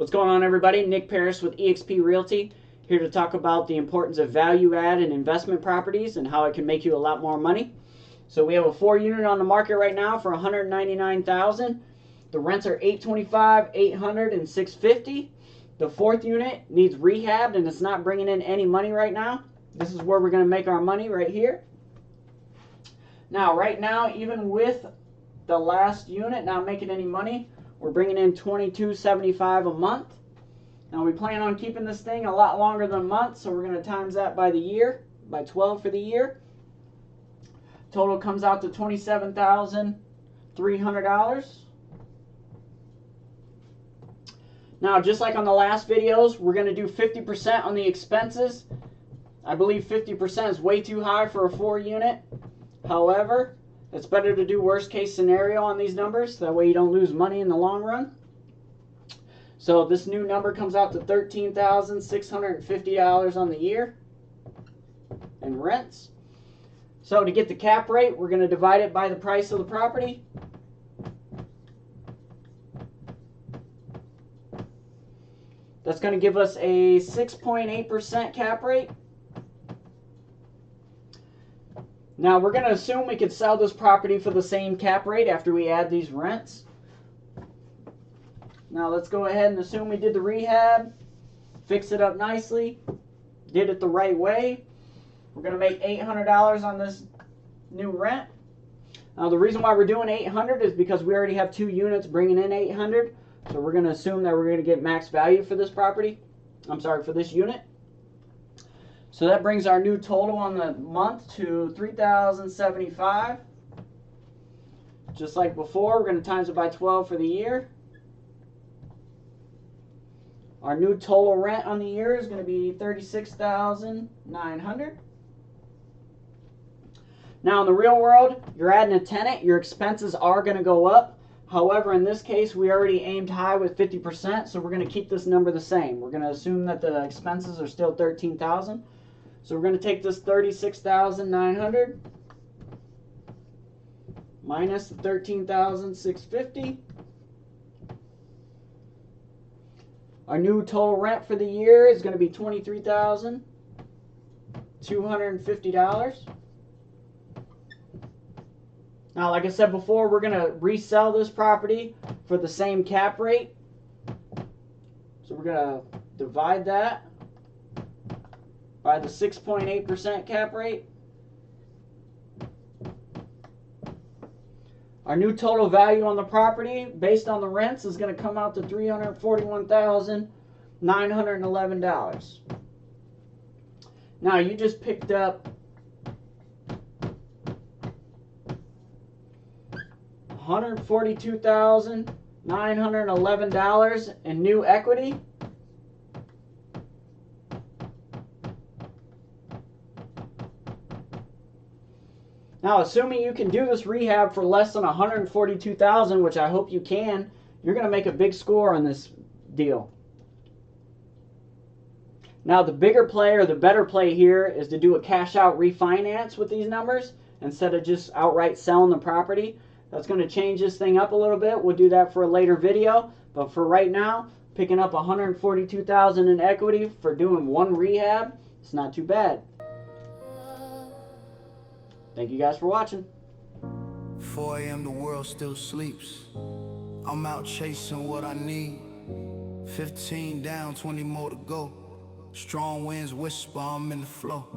What's going on, everybody? Nick Paris with eXp Realty, here to talk about the importance of value add in investment properties and how it can make you a lot more money. So we have a 4-unit on the market right now for $199,000. The rents are $825, $800, and $650. The 4th unit needs rehabbed and it's not bringing in any money right now. This is where we're going to make our money right here. Now, right now, even with the last unit not making any money, we're bringing in $22.75 a month. Now, we plan on keeping this thing a lot longer than a month, so we're going to times that by the year, by 12 for the year. Total comes out to $27,300. Now, just like on the last videos, we're going to do 50% on the expenses. I believe 50% is way too high for a 4-unit. However, it's better to do worst case scenario on these numbers. That way you don't lose money in the long run. So this new number comes out to $13,650 on the year in rents. So to get the cap rate, we're going to divide it by the price of the property. That's going to give us a 6.8% cap rate. Now, we're going to assume we could sell this property for the same cap rate after we add these rents. Now, let's go ahead and assume we did the rehab, fix it up nicely, did it the right way. We're going to make $800 on this new rent. Now, the reason why we're doing $800 is because we already have 2 units bringing in $800. So we're going to assume that we're going to get max value for this property. I'm sorry, for this unit. So that brings our new total on the month to $3,075. Just like before, we're going to times it by 12 for the year. Our new total rent on the year is going to be $36,900. Now, in the real world, you're adding a tenant, your expenses are going to go up. However, in this case, we already aimed high with 50%, so we're going to keep this number the same. We're going to assume that the expenses are still $13,000. So we're going to take this $36,900 minus the $13,650. Our new total rent for the year is going to be $23,250. Now, like I said before, we're going to resell this property for the same cap rate. So we're going to divide that by the 6.8% cap rate. Our new total value on the property, based on the rents, is going to come out to $341,911. Now, you just picked up $142,911 in new equity. Now, assuming you can do this rehab for less than $142,000, which I hope you can, you're going to make a big score on this deal. Now, the bigger play or the better play here is to do a cash out refinance with these numbers instead of just outright selling the property. That's going to change this thing up a little bit. We'll do that for a later video. But for right now, picking up $142,000 in equity for doing one rehab, it's not too bad. Thank you guys for watching. 4 a.m. the world still sleeps. I'm out chasing what I need. 15 down, 20 more to go. Strong winds whisper, I'm in the flow.